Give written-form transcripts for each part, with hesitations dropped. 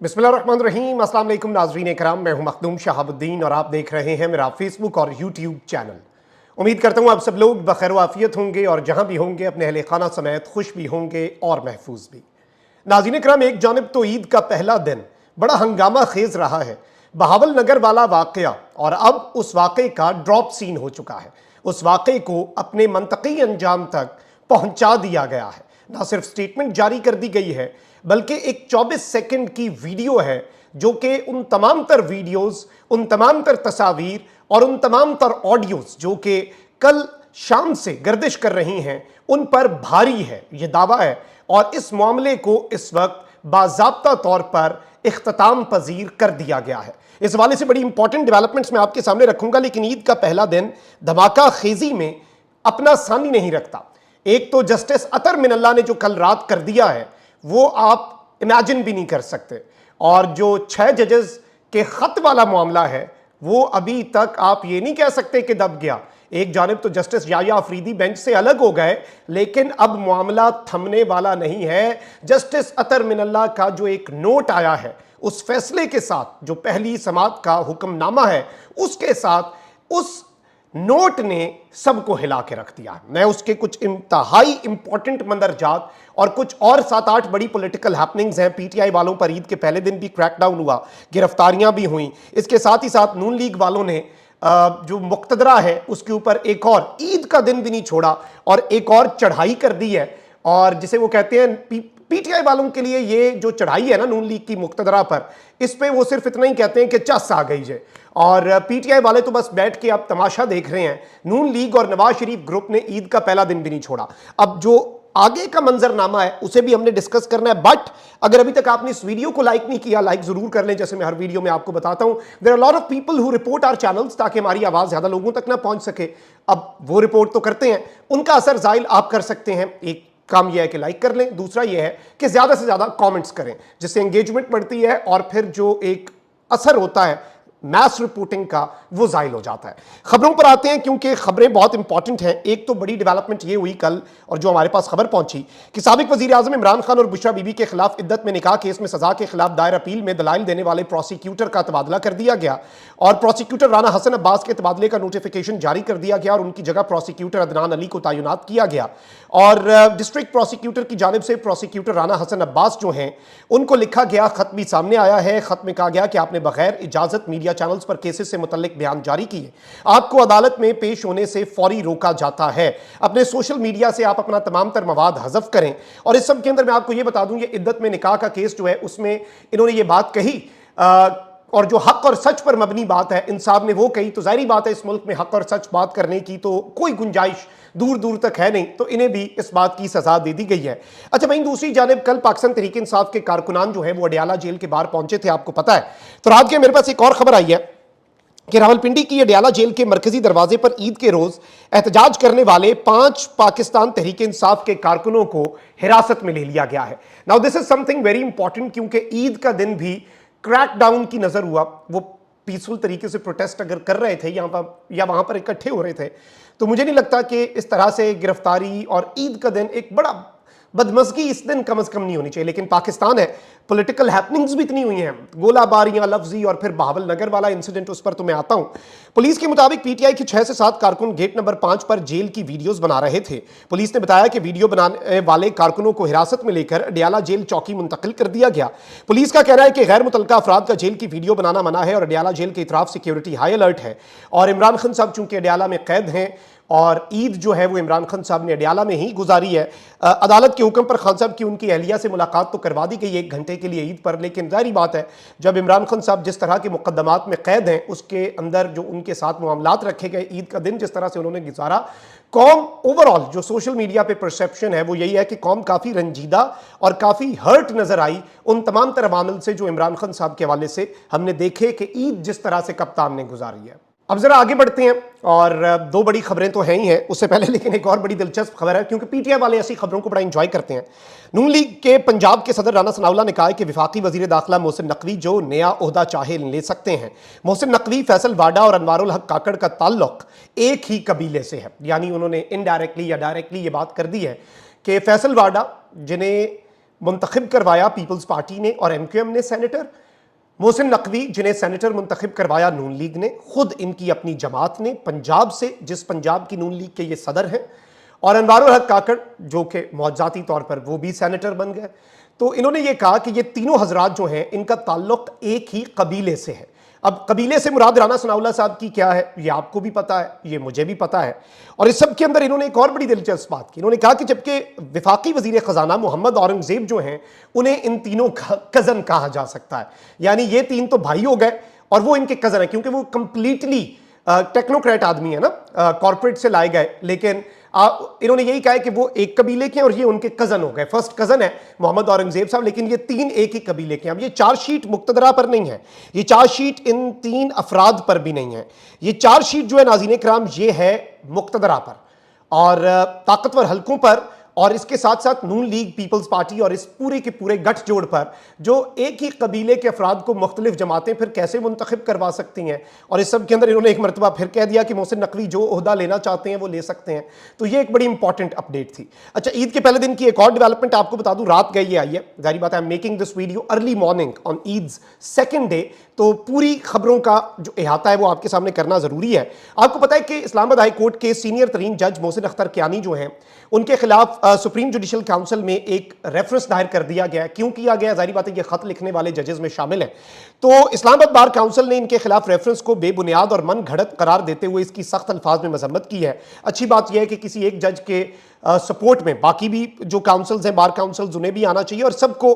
बिस्मिल्लाहिर्रहमानिर्रहीम। अस्सलाम वालेकुम नाज़रीन इकराम, मैं हूं मखदूम शहाबुद्दीन और आप देख रहे हैं मेरा फेसबुक और यूट्यूब चैनल। उम्मीद करता हूं आप सब लोग बखैर आफियत होंगे और जहां भी होंगे अपने अहले खाना समेत खुश भी होंगे और महफूज भी। नाज़रीन इकराम, एक जानिब तो ईद का पहला दिन बड़ा हंगामा खेज रहा है, बहावल नगर वाला वाकया, और अब उस वाकये का ड्रॉप सीन हो चुका है। उस वाकये को अपने मंतकी अंजाम तक पहुंचा दिया गया है। ना सिर्फ स्टेटमेंट जारी कर दी गई है बल्कि एक 24 सेकंड की वीडियो है जो कि उन तमाम तर वीडियोस, उन तमाम तर तस्वीर और उन तमाम तर ऑडियोज जो कि कल शाम से गर्दिश कर रही हैं उन पर भारी है, ये दावा है। और इस मामले को इस वक्त बाज़ाब्ता तौर पर इख्तिताम पजीर कर दिया गया है। इस हवाले से बड़ी इंपॉर्टेंट डेवलपमेंट्स मैं आपके सामने रखूंगा, लेकिन ईद का पहला दिन धमाका खेजी में अपना सानी नहीं रखता। एक तो जस्टिस अतर मिनल्ला ने जो कल रात कर दिया है वो आप इमेजिन भी नहीं कर सकते, और जो 6 जजेस के खत वाला मामला है वो अभी तक आप ये नहीं कह सकते कि दब गया। एक जानिब तो जस्टिस याया अफरीदी बेंच से अलग हो गए, लेकिन अब मामला थमने वाला नहीं है। जस्टिस अतर मिनल्ला का जो एक नोट आया है उस फैसले के साथ, जो पहली समाअत का हुक्मनामा है उसके साथ, उस नोट ने सबको हिला के रख दिया। मैं उसके कुछ इंतहाई इंपॉर्टेंट मंदरजात और कुछ और 7-8 बड़ी पॉलिटिकल हैपनिंग्स हैं। पीटीआई वालों पर ईद के पहले दिन भी क्रैकडाउन हुआ, गिरफ्तारियां भी हुई। इसके साथ ही साथ नून लीग वालों ने जो मुक्तदरा है उसके ऊपर एक और ईद का दिन भी नहीं छोड़ा और एक और चढ़ाई कर दी है। और जिसे वो कहते हैं पीटीआई वालों के लिए ये जो चढ़ाई है ना नून लीग की मुक्तदरा पर, इस पे वो सिर्फ इतना ही कहते हैं कि चस आ गई है। और पीटीआई वाले तो बस बैठ के अब तमाशा देख रहे हैं। नून लीग और नवाज शरीफ ग्रुप ने ईद का पहला दिन भी नहीं छोड़ा। अब जो आगे का मंजरनामा है उसे भी हमने डिस्कस करना है, बट अगर अभी तक आपने इस वीडियो को लाइक नहीं किया, लाइक जरूर कर लें, जैसे मैं हर वीडियो में आपको बताता हूं। There are lot of people who report our channels, ताकि हमारी आवाज ज्यादा लोगों तक ना पहुंच सके। अब वो रिपोर्ट तो करते हैं, उनका असर जाहिर आप कर सकते हैं। एक काम यह है कि लाइक कर लें, दूसरा यह है कि ज्यादा से ज्यादा कमेंट्स करें, जिससे एंगेजमेंट बढ़ती है और फिर जो एक असर होता है मैस रिपोर्टिंग का वो जाहिल हो जाता है। खबरों पर आते हैं, क्योंकि खबरें बहुत इंपॉर्टेंट हैं। एक तो बड़ी डेवलपमेंट ये हुई कल, और जो हमारे पास खबर पहुंची कि साबिक वजीर आजम इमरान खान और बुशरा बीबी के खिलाफ इद्दत में निकाह केस में सजा के खिलाफ दायर अपील में दलाइल देने वाले प्रोसिक्यूटर का तबादला कर दिया गया, और प्रोसिक्यूटर राना हसन अब्बास के तबादले का नोटिफिकेशन जारी कर दिया गया और उनकी जगह प्रोसिक्यूटर अदनान अली को तैनात किया गया। और डिस्ट्रिक्ट प्रोसिक्यूटर की जानिब से प्रोसिक्यूटर राना हसन अब्बास जो हैं उनको लिखा गया खत भी सामने आया है। खत में कहा गया कि आपने बगैर इजाजत मीडिया चैनल्स पर केसेस से मुतल्लिक बयान जारी किए, आपको अदालत में पेश होने से फौरी रोका जाता है। अपने सोशल मीडिया से आप अपना तमाम तर मवाद हज़फ करें। और इस सब के अंदर मैं आपको यह बता दूं, ये इद्दत में निकाह का केस जो है उसमें इन्होंने ये बात कही, और जो हक और सच पर मबनी बात है इंसाफ ने वो कही। तो जाहिर बात है इस मुल्क में हक और सच बात करने की तो कोई गुंजाइश दूर दूर तक है नहीं, तो इन्हें भी इस बात की सजा दे दी गई है। अच्छा, वहीं दूसरी जानिब कल पाकिस्तान तहरीक इंसाफ के कारकुनान जो है वो अडियाला जेल के बाहर पहुंचे थे, आपको पता है। तो रात के मेरे पास एक और खबर आई है कि रावलपिंडी की अडियाला जेल के मरकजी दरवाजे पर ईद के रोज एहतजाज करने वाले 5 पाकिस्तान तहरीक इंसाफ के कारकुनों को हिरासत में ले लिया गया है। Now this is something very important, क्योंकि ईद का दिन भी क्रैकडाउन की नजर हुआ। वो पीसफुल तरीके से प्रोटेस्ट अगर कर रहे थे यहाँ पर या वहां पर इकट्ठे हो रहे थे, तो मुझे नहीं लगता कि इस तरह से गिरफ्तारी और ईद का दिन एक बड़ा बदमज़गी इस दिन कम से कम नहीं होनी चाहिए। लेकिन पाकिस्तान है, पॉलिटिकल हैपनिंग्स भी इतनी हुई हैं, गोलाबारियां, लफ्जी, और फिर बहावल नगर वाला इंसिडेंट, उस पर तो मैं आता हूं। पुलिस के मुताबिक पीटीआई के 6 से 7 कारकुन गेट नंबर 5 पर जेल की वीडियोस बना रहे थे। पुलिस ने बताया कि वीडियो बनाने वाले कारकुनों को हिरासत में लेकर अडियाला जेल चौकी मुंतकिल कर दिया गया। पुलिस का कहना है कि गैर मुतल्लका अफराद का जेल की वीडियो बनाना मना है और अडियाला जेल की तरफ सिक्योरिटी हाई अलर्ट है। और इमरान खान साहब चूंकि अडियाला में कैद हैं और ईद जो है वो इमरान खान साहब ने अडियाला में ही गुजारी है, अदालत के हुक्म पर खान साहब की उनकी अहलिया से मुलाकात तो करवा दी गई 1 घंटे के लिए ईद पर। लेकिन जाहिर बात है जब इमरान खान साहब जिस तरह के मुकदमात में कैद हैं उसके अंदर जो उनके साथ मामलात रखे गए, ईद का दिन जिस तरह से उन्होंने गुजारा, कौम ओवरऑल जो सोशल मीडिया पे परसेप्शन है वो यही है कि कौम काफ़ी रंजीदा और काफ़ी हर्ट नजर आई उन तमाम तरह मामलों से जो इमरान खान साहब के हवाले से हमने देखे कि ईद जिस तरह से कप्तान ने गुजारी है। अब जरा आगे बढ़ते हैं, और 2 बड़ी खबरें तो हैं ही हैं उससे पहले, लेकिन एक और बड़ी दिलचस्प खबर है, क्योंकि पीटीआई वाले ऐसी खबरों को बड़ा एंजॉय करते हैं। नून लीग के पंजाब के सदर राना सनाउल्लाह ने कहा है कि वफाकी वजीर दाखिला मोहसिन नकवी जो नया ओहदा चाहे ले सकते हैं। मोहसिन नकवी, फैसल वाडा और अनवारुल हक काकड़ का ताल्लुक एक ही कबीले से है। यानी उन्होंने इनडायरेक्टली या डायरेक्टली ये बात कर दी है कि फैसल वाडा, जिन्हें منتخب करवाया पीपल्स पार्टी ने और एमक्यूएम ने सेनेटर, मोहसिन नकवी जिन्हें सेनेटर मुंतखब करवाया नून लीग ने, खुद इनकी अपनी जमात ने पंजाब से, जिस पंजाब की नून लीग के ये सदर हैं, और अनवारुल हक काकड़ जो कि मौजाती तौर पर वो भी सेनेटर बन गए। तो इन्होंने ये कहा कि ये तीनों हजरात जो हैं इनका ताल्लुक एक ही कबीले से है। अब कबीले से मुराद राना सनाउल्लाह साहब की क्या है ये आपको भी पता है, ये मुझे भी पता है। और इस सब के अंदर इन्होंने एक और बड़ी दिलचस्प बात की, इन्होंने कहा कि जबकि वफाकी वजीर खजाना मोहम्मद औरंगजेब जो हैं उन्हें इन तीनों का कज़न कहा जा सकता है, यानी ये तीन तो भाई हो गए और वो इनके कज़न है, क्योंकि वो कंप्लीटली टेक्नोक्रेट आदमी है ना, कॉर्पोरेट से लाए गए, लेकिन इन्होंने यही कहा है कि वो एक कबीले के और ये उनके कज़न हो गए। फर्स्ट कज़न है मोहम्मद औरंगजेब साहब, लेकिन ये तीन एक ही कबीले के हैं। अब ये चार्जशीट मुक्तदरा पर नहीं है, ये चार्जशीट इन तीन अफराद पर भी नहीं है, ये चार्जशीट जो है नाज़रीन कराम ये है मुक्तदरा पर और ताकतवर हलकों पर, और इसके साथ साथ नून लीग, पीपल्स पार्टी और इस पूरे के पूरे गठजोड़ पर, जो एक ही कबीले के अफराद को मुख्तलिफ जमातें फिर कैसे मुंतखब करवा सकती हैं। और इस सब के अंदर इन्होंने एक मरतबा फिर कह दिया कि मोहसिन नकवी जो ओहदा लेना चाहते हैं वो ले सकते हैं। तो ये एक बड़ी इंपॉर्टेंट अपडेट थी। अच्छा, ईद के पहले दिन की एक और डेवलपमेंट आपको बता दूं, रात गई ये आई है, जारी बात है, I am making this video early morning on Eid's second day, तो पूरी खबरों का जो अहाता है वो आपके सामने करना जरूरी है। आपको पता है कि इस्लामाबाद हाई कोर्ट के सीनियर तरीन जज मोहसिन अख्तर कियानी जो हैं उनके खिलाफ सुप्रीम जुडिशल काउंसिल में एक रेफरेंस दायर कर दिया गया। क्यों किया गया? जाहिर बात है ये खत लिखने वाले जजेस में शामिल हैं। तो इस्लामाबाद बार काउंसिल ने इनके खिलाफ रेफरेंस को बेबुनियाद और मन घड़त करार देते हुए इसकी सख्त अल्फाज में मजम्मत की है। अच्छी बात यह है कि किसी एक जज के सपोर्ट में बाकी भी जो काउंसिल्स हैं, बार काउंसिल्स, उन्हें भी आना चाहिए और सबको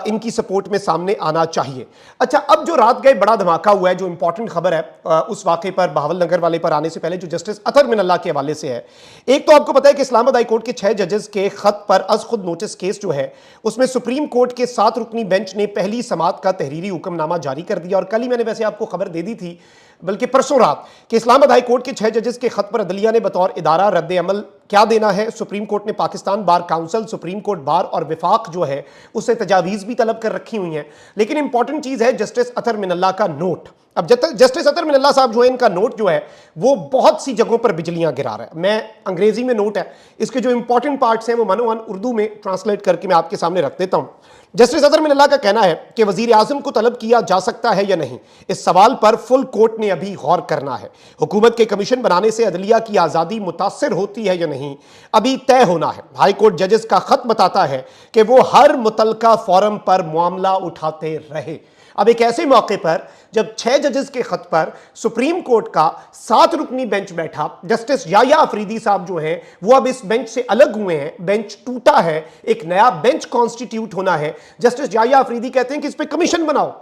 इनकी सपोर्ट में सामने आना चाहिए। अच्छा, अब जो रात गए बड़ा धमाका हुआ है, जो इंपॉर्टेंट खबर है उस वाक़े पर, बहावल नगर वाले पर आने से पहले, जो जस्टिस अतर मिनल्लाह के हवाले से है। एक तो आपको पता है कि इस्लामाबाद हाई कोर्ट के 6 जजेस के खत पर अज खुद नोटिस केस जो है उसमें सुप्रीम कोर्ट के 7 रुकनी बेंच ने पहली समात का तहरीरी हुक्मनामा जारी कर दिया। और कल ही मैंने वैसे आपको खबर दे दी थी, बल्कि परसों रात, कि इस्लामाबाद हाई कोर्ट के 6 जजेस के खत पर अदलिया ने बतौर इदारा रद्द अमल क्या देना है। सुप्रीम कोर्ट ने Pakistan bar council, supreme court bar और विफाक जो है उससे तजावीज़ भी तलब कर रखी हुई हैं। लेकिन इंपॉर्टेंट चीज़ है जस्टिस अतर मिनल्लाह का नोट। अब जस्टिस अतर मिनल्लाह साहब जो है, इनका नोट जो है वो बहुत सी जगहों पर बिजलियां गिरा रहा है। मैं अंग्रेजी में नोट है, इसके जो इंपॉर्टेंट पार्ट्स हैं वो मनोवन उर्दू में ट्रांसलेट करके मैं आपके सामने रख देता हूं। जस्टिस अतर मिनल्लाह का कहना है कि वजीर आजम को तलब किया जा सकता है या नहीं, इस सवाल पर फुल कोर्ट ने अभी गौर करना है। हुकूमत के कमीशन बनाने से अदलिया की आज़ादी मुतासर होती है या नहीं, अभी तय होना है। हाई कोर्ट जजेस का खत बताता है कि वो हर मुतलका फोरम पर मामला उठाते रहे। अब एक ऐसे मौके पर जब 6 जजेस के खत पर सुप्रीम कोर्ट का 7 रुकनी बेंच बैठा, जस्टिस याया अफरीदी साहब जो हैं वो अब इस बेंच से अलग हुए हैं, बेंच टूटा है, एक नया बेंच कॉन्स्टिट्यूट होना है। जस्टिस याया अफरीदी कहते हैं कि इस पे कमीशन बनाओ,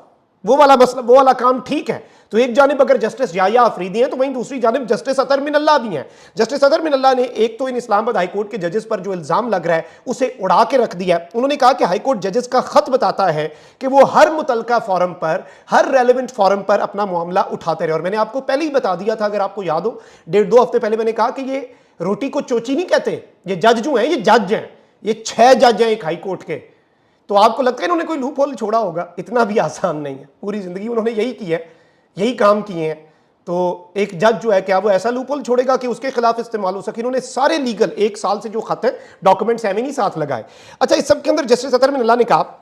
वो वाला मसला, वो वाला काम ठीक है। तो एक जानिब अगर जस्टिस याया अफरीदी हैं तो वहीं दूसरी जानिब जस्टिस अतर मिनल्लाह भी हैं। जस्टिस अतर मिनल्लाह ने एक तो इन इस्लामाबाद हाई कोर्ट के जजेस पर जो इल्जाम लग रहा है उसे उड़ा के रख दिया। उन्होंने कहा कि हाई कोर्ट जजेस का खत बताता है कि वो हर मुतलका फोरम पर, हर रेलेवेंट फोरम पर अपना मामला उठाते रहे। और मैंने आपको पहले ही बता दिया था, अगर आपको याद हो, 1.5-2 हफ्ते पहले मैंने कहा कि ये रोटी को चोची नहीं कहते, ये जज जो हैं ये जज हैं, ये 6 जज हैं एक हाई कोर्ट के। तो आपको लगता है इन्होंने कोई लूप होल छोड़ा होगा? इतना भी आसान नहीं है, पूरी जिंदगी उन्होंने यही की है, यही काम किए हैं। तो एक जज जो है क्या वो ऐसा लूप होल छोड़ेगा कि उसके खिलाफ इस्तेमाल हो सके? इन्होंने सारे लीगल 1 साल से जो खत है, डॉक्यूमेंट्स एम नहीं साथ लगाए। अच्छा, इस सब के अंदर जस्टिस अतर मिनल्लाह ने कहा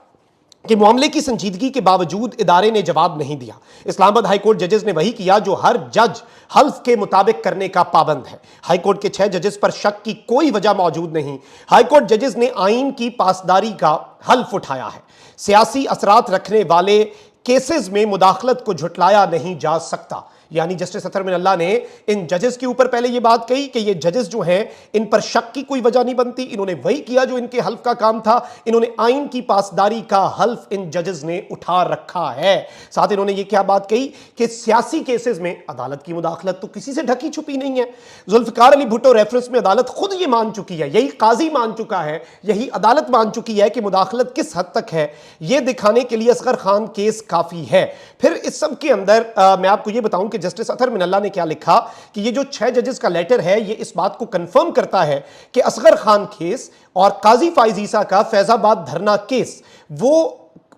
कि मामले की संजीदगी के बावजूद इदारे ने जवाब नहीं दिया। इस्लामाबाद हाई कोर्ट जजेस ने वही किया जो हर जज हल्फ के मुताबिक करने का पाबंद है। हाई कोर्ट के 6 जजेस पर शक की कोई वजह मौजूद नहीं। हाई कोर्ट जजेस ने आइन की पासदारी का हल्फ उठाया है। सियासी असरात रखने वाले केसेस में मुदाखलत को झुटलाया नहीं जा सकता। यानी जस्टिस अतर मिनल्लाह ने इन जजेस के ऊपर पहले ये बात कही कि ये जजेस जो हैं इन पर शक की कोई वजह नहीं बनती, इन्होंने वही किया जो इनके हल्फ का काम था। इन्होंने आइन की पासदारी का हल्फ इन जजेस ने उठा रखा है। साथ इन्होंने ये क्या बात कही कि सियासी केसेस में अदालत की मुदाखलत तो किसी से ढकी छुपी नहीं है। जुल्फिकार अली भुट्टो रेफरेंस में अदालत खुद ये मान चुकी है, यही काजी मान चुका है, यही अदालत मान चुकी है कि मुदाखलत किस हद तक है। यह दिखाने के लिए असगर खान केस काफी है। फिर इस सब के अंदर मैं आपको यह बताऊं कि जस्टिस अतर मिनल्लाह ने क्या लिखा कि ये जो 6 जजेस का लेटर है ये इस बात को कंफर्म करता है कि असगर खान केस और काजी फाइज ईसा का फैजाबाद धरना केस, वो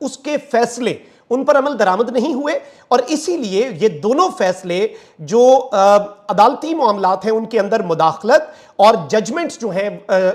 उसके फैसले उन पर अमल दरामद नहीं हुए और इसीलिए ये दोनों फैसले जो अदालती मामलात हैं उनके अंदर मुदाखलत اور ججمنٹس جو ہیں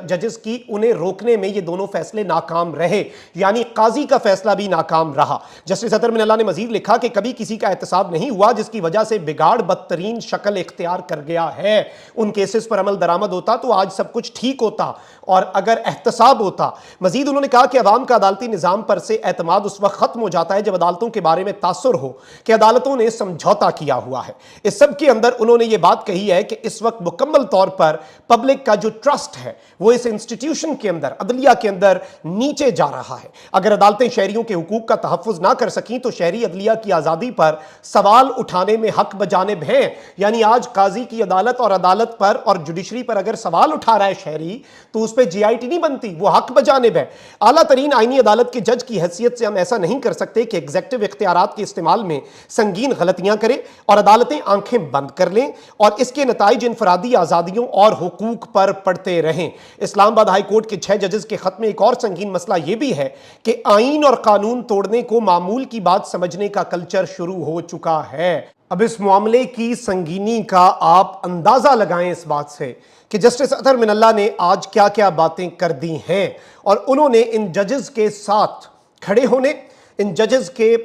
ججز کی انہیں روکنے میں یہ دونوں فیصلے ناکام رہے، یعنی قاضی کا فیصلہ بھی ناکام رہا۔ جسٹس اطہر من اللہ نے مزید لکھا کہ کبھی کسی کا احتساب نہیں ہوا جس کی وجہ سے بگاڑ بدترین شکل اختیار کر گیا ہے۔ ان کیسز پر عمل درآمد ہوتا تو آج سب کچھ ٹھیک ہوتا اور اگر احتساب ہوتا۔ مزید انہوں نے کہا کہ عوام کا عدالتی نظام پر سے اعتماد اس وقت ختم ہو جاتا ہے جب عدالتوں کے بارے میں تاثر ہو کہ عدالتوں نے سمجھوتا کیا ہوا ہے۔ اس سب کے اندر انہوں نے یہ بات کہی ہے کہ اس وقت مکمل طور پر پبلک کا جو ٹرسٹ ہے وہ اس انسٹیٹیوشن کے اندر، عدلیہ کے اندر نیچے جا رہا ہے۔ اگر عدالتیں شہریوں کے حقوق کا تحفظ نہ کر سکیں تو شہری عدلیہ کی آزادی پر سوال اٹھانے میں حق بجانب ہیں، یعنی آج قاضی کی عدالت اور عدالت پر اور جوڈیشری پر اگر سوال اٹھا رہا ہے شہری تو اس پہ جی آئی ٹی نہیں بنتی، وہ حق بجانب ہے۔ اعلیٰ ترین آئینی عدالت کے جج کی حیثیت سے ہم ایسا نہیں کر سکتے کہ ایگزیکٹو اختیارات کے استعمال میں سنگین غلطیاں کریں اور عدالتیں آنکھیں بند کر لیں اور اس کے نتائج انفرادی آزادیوں اور حقوق پر پڑتے رہیں۔ اسلام آباد ہائی کورٹ کے 6 ججز کے خط میں ایک اور سنگین مسئلہ یہ بھی ہے کہ آئین اور قانون توڑنے کو معمول کی بات سمجھنے کا کلچر شروع ہو چکا ہے۔ اب اس معاملے کی سنگینی کا آپ اندازہ لگائیں اس بات سے کہ جسٹس اطہر من اللہ نے آج کیا کیا باتیں کر دی ہیں، اور انہوں نے ان ججز کے ساتھ کھڑے ہونے، ان ججز کے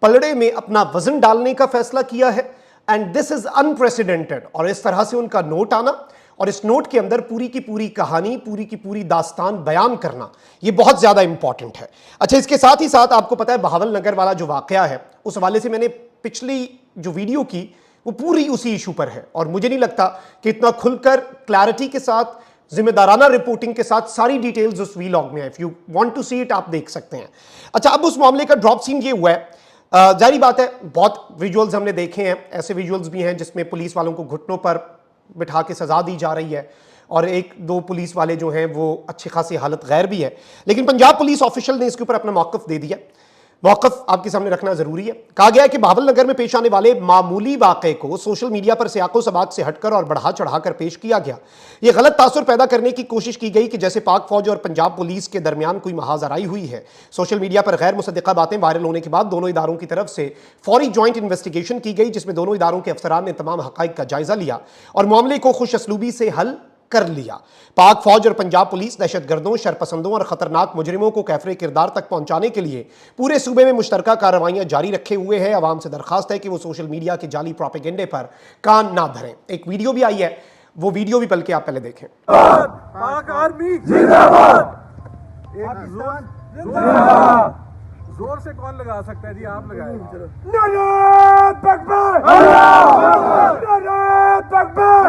پلڑے میں اپنا وزن ڈالنے کا فیصلہ کیا ہے، اینڈ دس از انپریسیڈنٹڈ۔ اور اس طرح سے ان کا نوٹ آنا اور اس نوٹ کے اندر پوری کی پوری کہانی، پوری کی پوری داستان بیان کرنا، یہ بہت زیادہ امپورٹنٹ ہے۔ اچھا، اس کے ساتھ ہی ساتھ آپ کو پتا ہے بہاول نگر والا جو واقعہ ہے، اس حوالے سے میں نے پچھلی جو ویڈیو کی وہ پوری اسی ایشو پر ہے، اور مجھے نہیں لگتا کہ اتنا کھل کر کلیئرٹی کے ساتھ، ذمہ دارانہ رپورٹنگ کے ساتھ ساری ڈیٹیلز اس ویلاگ میں ہیں۔ if you want to see it آپ دیکھ سکتے ہیں۔ اچھا، اب اس معاملے کا ڈراپ سین یہ ہوا ہے، ظاہری بات ہے بہت ویجولز ہم نے دیکھے ہیں، ایسے ویجولز بھی ہیں جس میں پولیس والوں کو گھٹنوں پر بٹھا کے سزا دی جا رہی ہے، اور ایک دو پولیس والے جو ہیں وہ اچھی خاصی حالت غیر بھی ہے، لیکن پنجاب پولیس آفیشل نے اس کے اوپر اپنا موقف دے دیا۔ موقف آپ کے سامنے رکھنا ضروری ہے۔ کہا گیا ہے کہ بہاول نگر میں پیش آنے والے معمولی واقعے کو سوشل میڈیا پر سیاق و سباق سے ہٹ کر اور بڑھا چڑھا کر پیش کیا گیا۔ یہ غلط تاثر پیدا کرنے کی کوشش کی گئی کہ جیسے پاک فوج اور پنجاب پولیس کے درمیان کوئی محاذ آرائی ہوئی ہے۔ سوشل میڈیا پر غیر مصدقہ باتیں وائرل ہونے کے بعد دونوں اداروں کی طرف سے فوری جوائنٹ انویسٹیگیشن کی گئی، جس میں دونوں اداروں کے افسران نے تمام حقائق کا جائزہ لیا اور معاملے کو خوش اسلوبی سے حل کر لیا۔ پاک فوج اور پنجاب پولیس دہشت گردوں، شرپسندوں اور خطرناک مجرموں کو کیفر کردار تک پہنچانے کے لیے پورے صوبے میں مشترکہ کارروائیاں جاری رکھے ہوئے ہیں۔ عوام سے درخواست ہے کہ وہ سوشل میڈیا کے جعلی پروپیگنڈے پر کان نہ دھریں۔ ایک ویڈیو بھی آئی ہے، وہ ویڈیو بھی بلکہ آپ پہلے دیکھیں۔ پاک آرمی زندہ باد! زور سے کون لگا سکتا ہے جی؟ آپ لگائیں۔ نعرہ تکبیر! نعرہ تکبیر!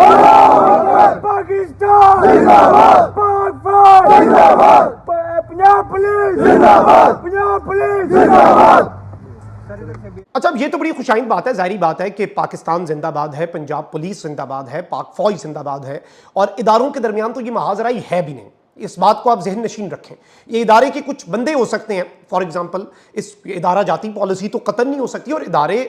پاکستان زندہ باد! پاک فوج زندہ باد! پنجاب پولیس زندہ باد! پنجاب پولیس زندہ باد! اچھا، اب یہ تو بڑی خوشائند بات ہے، ظاہری بات ہے کہ پاکستان زندہ باد ہے، پنجاب پولیس زندہ باد ہے، پاک فوج زندہ باد ہے، اور اداروں کے درمیان تو یہ محاذ آرائی ہے بھی نہیں۔ اس بات کو آپ ذہن نشین رکھیں۔ یہ ادارے کے کچھ بندے ہو سکتے ہیں، فار ایگزامپل اس ادارہ جاتی پالیسی تو قطعاً نہیں ہو سکتی، اور ادارے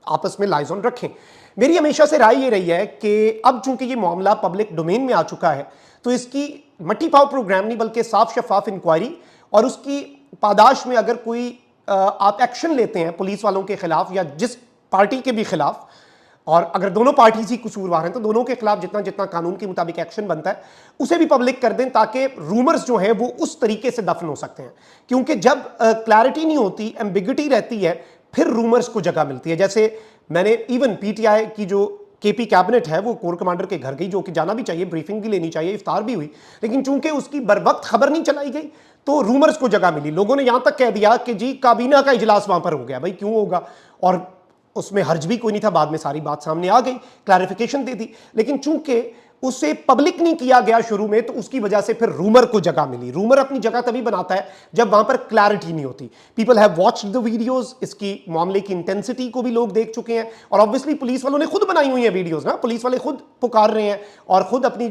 آپس میں لائزون رکھیں۔ میری ہمیشہ سے رائے یہ رہی ہے کہ اب چونکہ یہ معاملہ پبلک ڈومین میں آ چکا ہے تو اس کی مٹی پاؤ پروگرام نہیں بلکہ صاف شفاف انکوائری، اور اس کی پاداش میں اگر کوئی آپ ایکشن لیتے ہیں پولیس والوں کے خلاف یا جس پارٹی کے بھی خلاف، اور اگر دونوں پارٹیز ہی قصوروار ہیں تو دونوں کے خلاف جتنا جتنا قانون کے مطابق ایکشن بنتا ہے اسے بھی پبلک کر دیں، تاکہ رومرز جو ہیں وہ اس طریقے سے دفن ہو سکتے ہیں۔ کیونکہ جب کلیئرٹی نہیں ہوتی، ایمبیگوٹی رہتی ہے، پھر رومرز کو جگہ ملتی ہے۔ جیسے میں نے ایون پی ٹی آئی کی جو کے پی کیبنٹ ہے وہ کور کمانڈر کے گھر گئی، جو کہ جانا بھی چاہیے، بریفنگ بھی لینی چاہیے، افطار بھی ہوئی، لیکن چونکہ اس کی بر وقت خبر نہیں چلائی گئی تو رومرز کو جگہ ملی۔ لوگوں نے یہاں تک کہہ دیا کہ جی کابینہ کا اجلاس وہاں پر ہو گیا۔ بھائی کیوں ہوگا؟ اور اس میں حرج بھی کوئی نہیں تھا، بعد میں ساری بات سامنے آ گئی، کلیریفیکیشن دے دی، لیکن چونکہ اسے پبلک نہیں کیا گیا شروع میں تو اس کی وجہ سے پھر رومر کو جگہ ملی۔ رومر اپنی جگہ تبھی بناتا ہے جب وہاں پر کلیئرٹی نہیں ہوتی۔ People have watched the videos, اس کی معاملے کی انٹینسٹی کو بھی لوگ دیکھ چکے ہیں، اور obviously پولیس والوں نے خود بنائی ہوئی ہیں ویڈیوز نا، پولیس والے خود پکار رہے ہیں اور خود اپنی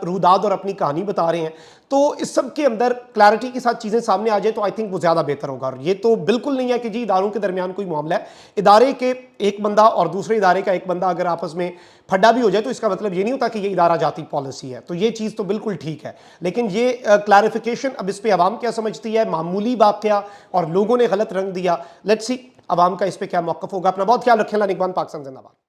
روداد اور اپنی کہانی بتا رہے ہیں۔ تو اس سب کے اندر کلیئرٹی کے ساتھ چیزیں سامنے آ جائے تو آئی تھنک وہ زیادہ بہتر ہوگا۔ اور یہ تو بالکل نہیں ہے کہ جی اداروں کے درمیان کوئی معاملہ ہے، ادارے کے ایک بندہ اور دوسرے ادارے کا ایک بندہ اگر آپس میں پھڈا بھی ہو جائے تو اس کا مطلب یہ نہیں ہوتا کہ یہ ادارہ جاتی پالیسی ہے، تو یہ چیز تو بالکل ٹھیک ہے۔ لیکن یہ کلیریفیکیشن اب اس پہ عوام کیا سمجھتی ہے، معمولی واقعہ اور لوگوں نے غلط رنگ دیا، لیٹس سی عوام کا اس پہ کیا موقف ہوگا۔ اپنا بہت خیال رکھیں۔ اللہ نگہبان، پاکستان زندہ باد۔